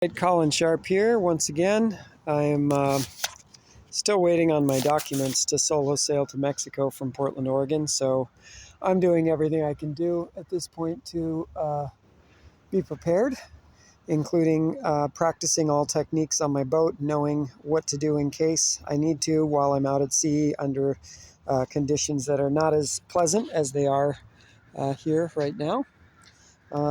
Colin Sharp here once again. I'm still waiting on my documents to solo sail to Mexico from Portland, Oregon. So I'm doing everything I can do at this point to be prepared, including practicing all techniques on my boat, knowing what to do in case I need to while I'm out at sea under conditions that are not as pleasant as they are here right now.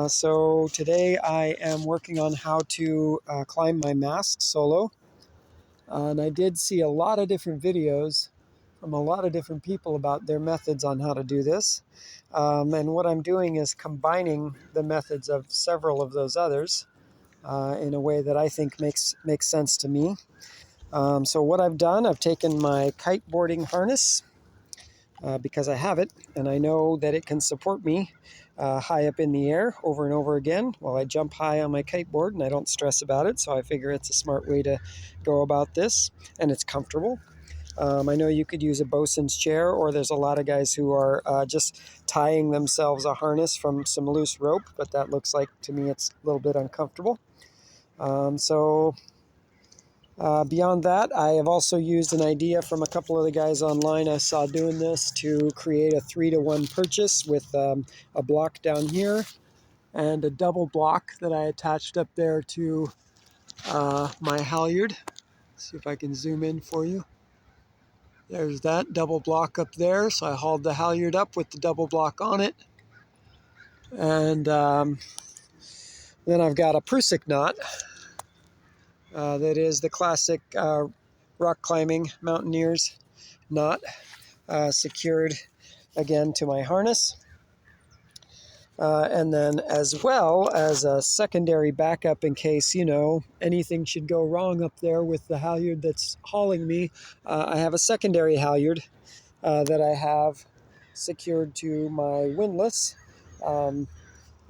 So today I am working on how to climb my mast solo. And I did see a lot of different videos from a lot of different people about their methods on how to do this. And what I'm doing is combining the methods of several of those others in a way that I think makes sense to me. So what I've done, I've taken my kiteboarding harness because I have it, and I know that it can support me high up in the air over and over again while I jump high on my kiteboard, and I don't stress about it, so I figure it's a smart way to go about this, and it's comfortable. I know you could use a bosun's chair, or there's a lot of guys who are just tying themselves a harness from some loose rope, but that looks like, to me, it's a little bit uncomfortable. Beyond that, I have also used an idea from a couple of the guys online I saw doing this to create a 3-to-1 purchase with a block down here and a double block that I attached up there to my halyard. Let's see if I can zoom in for you. There's that double block up there. So I hauled the halyard up with the double block on it. And then I've got a prusik knot that is the classic rock climbing mountaineers knot secured again to my harness. And then as well as a secondary backup in case, anything should go wrong up there with the halyard that's hauling me. I have a secondary halyard that I have secured to my windlass.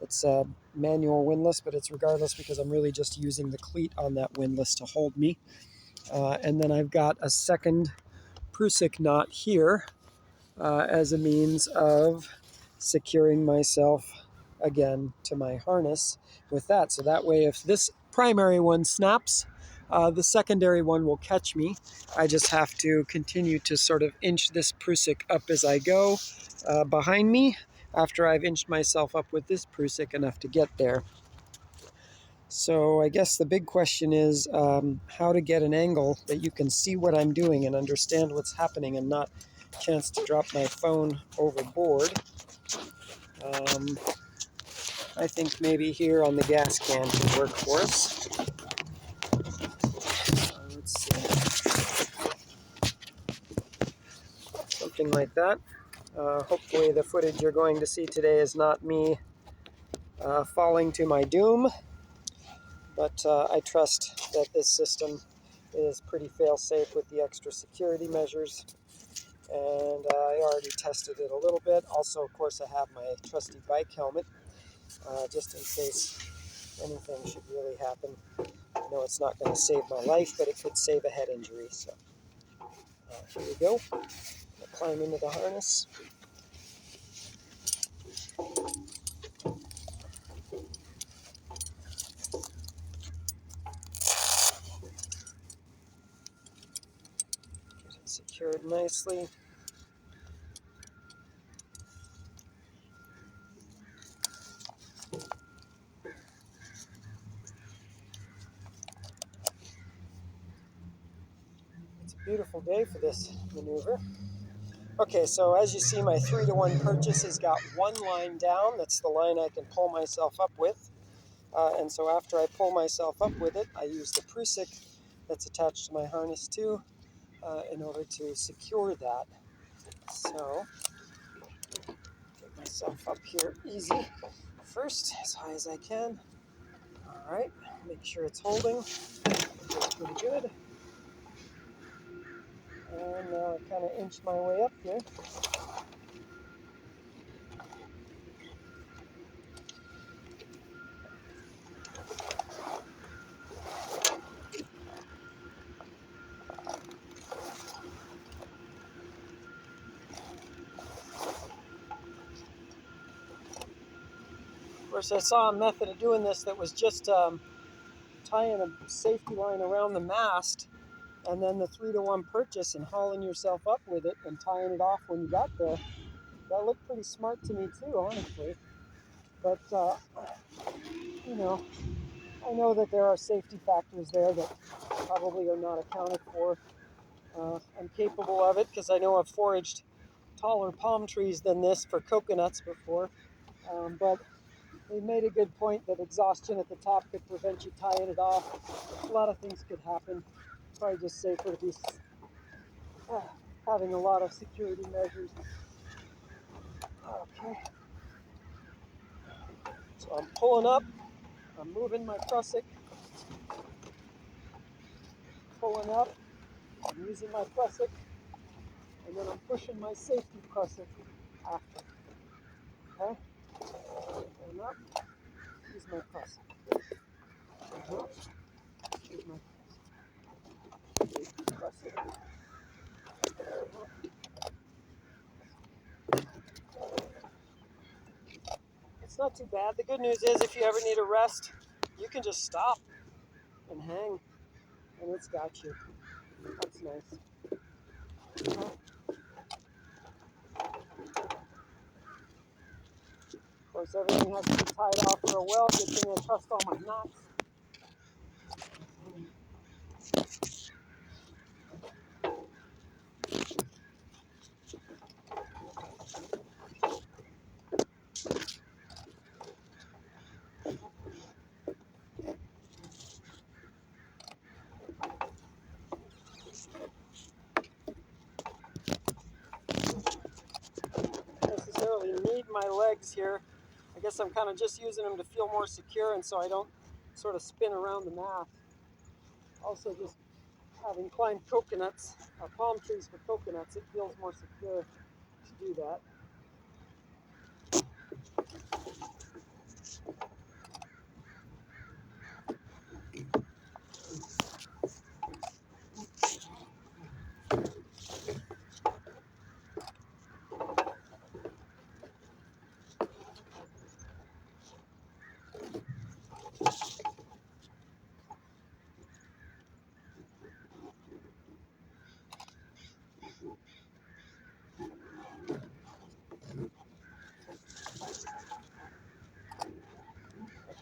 It's a manual windlass, but it's regardless because I'm really just using the cleat on that windlass to hold me. And then I've got a second prusik knot here as a means of securing myself again to my harness with that. So that way, if this primary one snaps, the secondary one will catch me. I just have to continue to sort of inch this prusik up as I go behind me after I've inched myself up with this prusik enough to get there. So I guess the big question is how to get an angle that you can see what I'm doing and understand what's happening and not chance to drop my phone overboard. I think maybe here on the gas can could work for us. Let's see. Something like that. Hopefully the footage you're going to see today is not me falling to my doom, but I trust that this system is pretty fail-safe with the extra security measures. And I already tested it a little bit. Also, of course, I have my trusty bike helmet, just in case anything should really happen. I know it's not going to save my life, but it could save a head injury. So here we go. I'll climb into the harness. Get it secured nicely. It's a beautiful day for this maneuver. Okay, so as you see, my 3-to-1 purchase has got one line down. That's the line I can pull myself up with. And so after I pull myself up with it, I use the prusik that's attached to my harness too in order to secure that. So, get myself up here easy first, as high as I can. All right, make sure it's holding. Feels pretty good. And now I kind of inch my way up here. Of course, I saw a method of doing this that was just tying a safety line around the mast and then the 3-to-1 purchase and hauling yourself up with it and tying it off when you got there. That looked pretty smart to me too, honestly. But, you know, I know that there are safety factors there that probably are not accounted for. I'm capable of it because I know I've foraged taller palm trees than this for coconuts before. But they made a good point that exhaustion at the top could prevent you tying it off. A lot of things could happen. Probably just safer to be having a lot of security measures. Okay. So I'm pulling up. I'm moving my prusik. Pulling up. I'm using my prusik. And then I'm pushing my safety prusik after. Okay? Pulling up. Use my prusik. Use my prusik. It's not too bad. The good news is if you ever need a rest, you can just stop and hang, and it's got you. That's nice. Of course, everything has to be tied off real well. Good thing I trust all my knots. Don't necessarily need my legs here. I guess I'm kind of just using them to feel more secure and so I don't sort of spin around the mast. Also, just having climbed coconuts, palm trees for coconuts, it feels more secure to do that.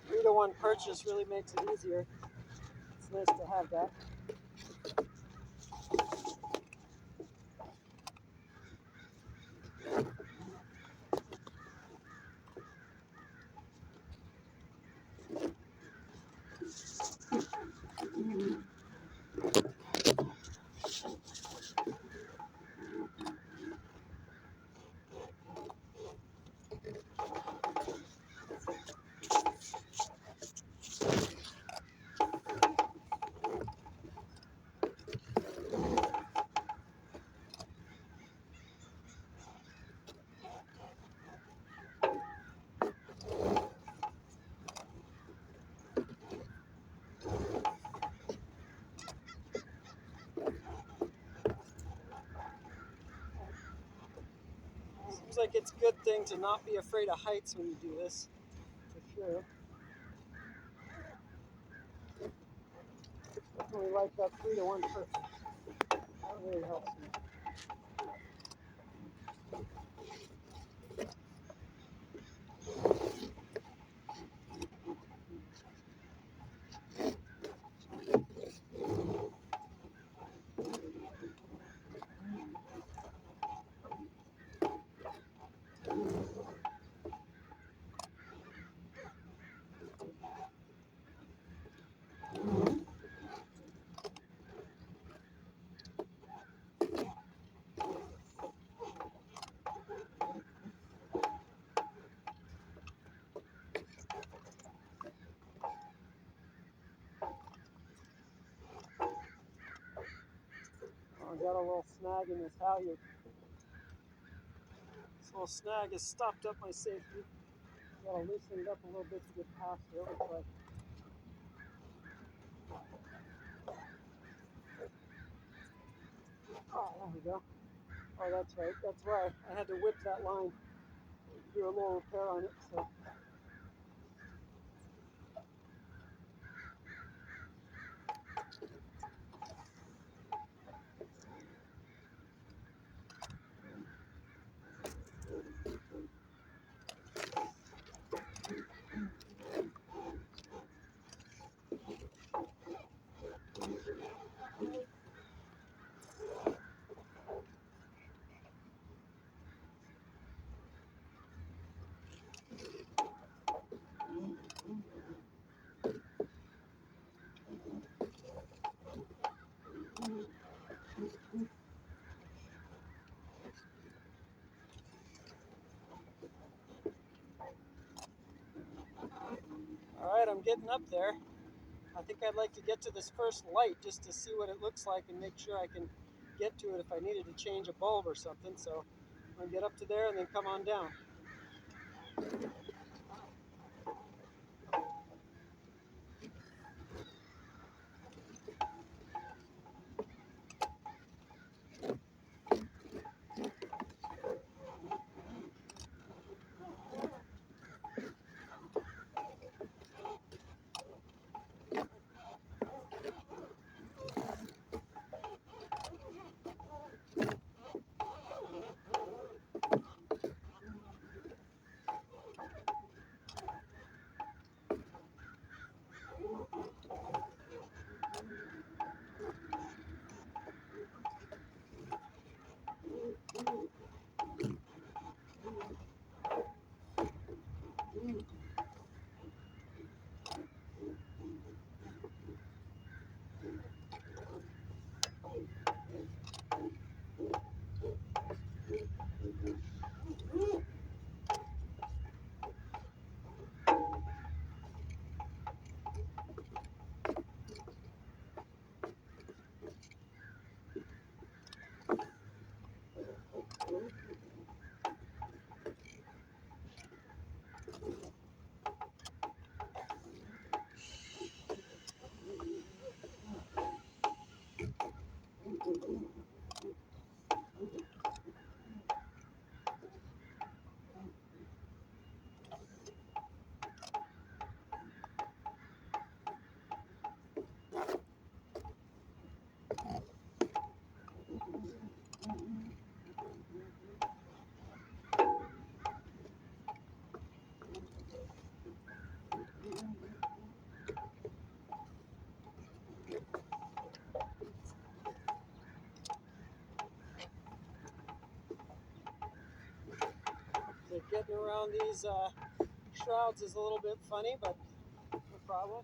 3-to-1 purchase really makes it easier. It's nice to have that. Seems like it's a good thing to not be afraid of heights when you do this, for sure. Definitely like that 3-to-1 purchase. That really helps me. I got a little snag in this halyard. This little snag has stopped up my safety. Gotta loosen it up a little bit to get past it. Looks like. Oh, there we go. Oh, that's right. That's why I had to whip that line. Do a little repair on it. So. All right, I'm getting up there. I think I'd like to get to this first light just to see what it looks like and make sure I can get to it if I needed to change a bulb or something. So I'm going to get up to there and then come on down. So getting around these shrouds is a little bit funny, but no problem.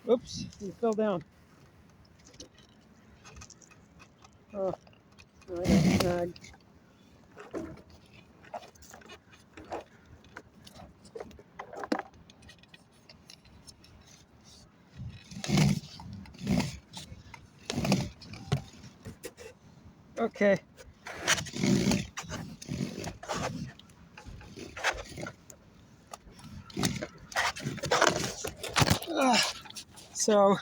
Oops, you fell down. Oh, I got snagged. Okay. So,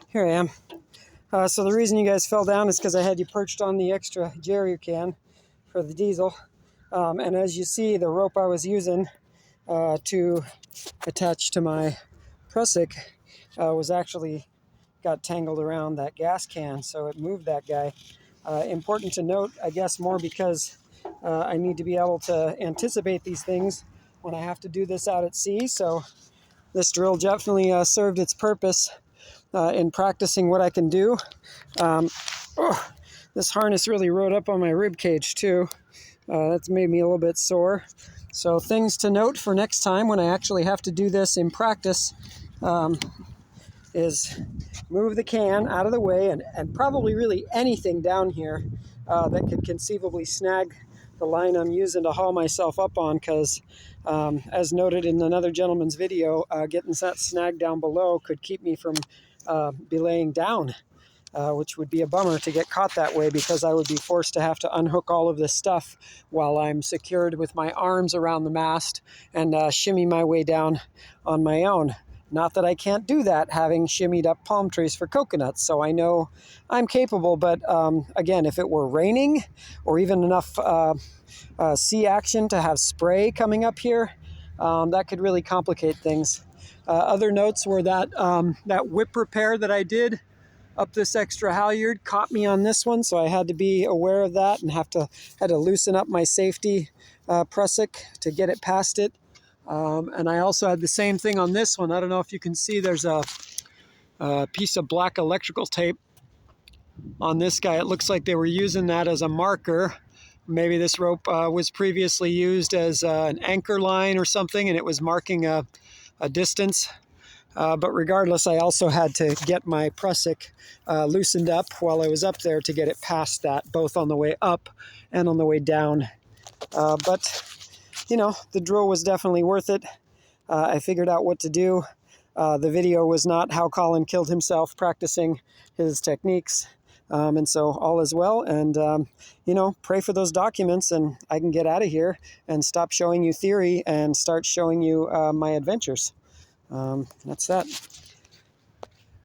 here I am. So the reason you guys fell down is because I had you perched on the extra jerry can for the diesel. And as you see, the rope I was using to attach to my prusik was actually got tangled around that gas can, so it moved that guy. Important to note, I guess, more because I need to be able to anticipate these things when I have to do this out at sea. So this drill definitely served its purpose in practicing what I can do. This harness really rode up on my rib cage too. That's made me a little bit sore. So things to note for next time when I actually have to do this in practice is move the can out of the way and probably really anything down here that could conceivably snag the line I'm using to haul myself up on, because as noted in another gentleman's video, getting that snag down below could keep me from belaying down, which would be a bummer to get caught that way, because I would be forced to have to unhook all of this stuff while I'm secured with my arms around the mast and shimmy my way down on my own. Not that I can't do that, having shimmied up palm trees for coconuts, so I know I'm capable, but again, if it were raining or even enough sea action to have spray coming up here, that could really complicate things. Other notes were that that whip repair that I did up this extra halyard caught me on this one, so I had to be aware of that and had to loosen up my safety prusik to get it past it. And I also had the same thing on this one. I don't know if you can see, there's a piece of black electrical tape on this guy. It looks like they were using that as a marker. Maybe this rope was previously used as an anchor line or something, and it was marking a distance. But regardless, I also had to get my prusik loosened up while I was up there to get it past that, both on the way up and on the way down. But you know, the drill was definitely worth it. I figured out what to do. The video was not how Colin killed himself practicing his techniques. And so all is well. And, you know, pray for those documents and I can get out of here and stop showing you theory and start showing you my adventures. That's that.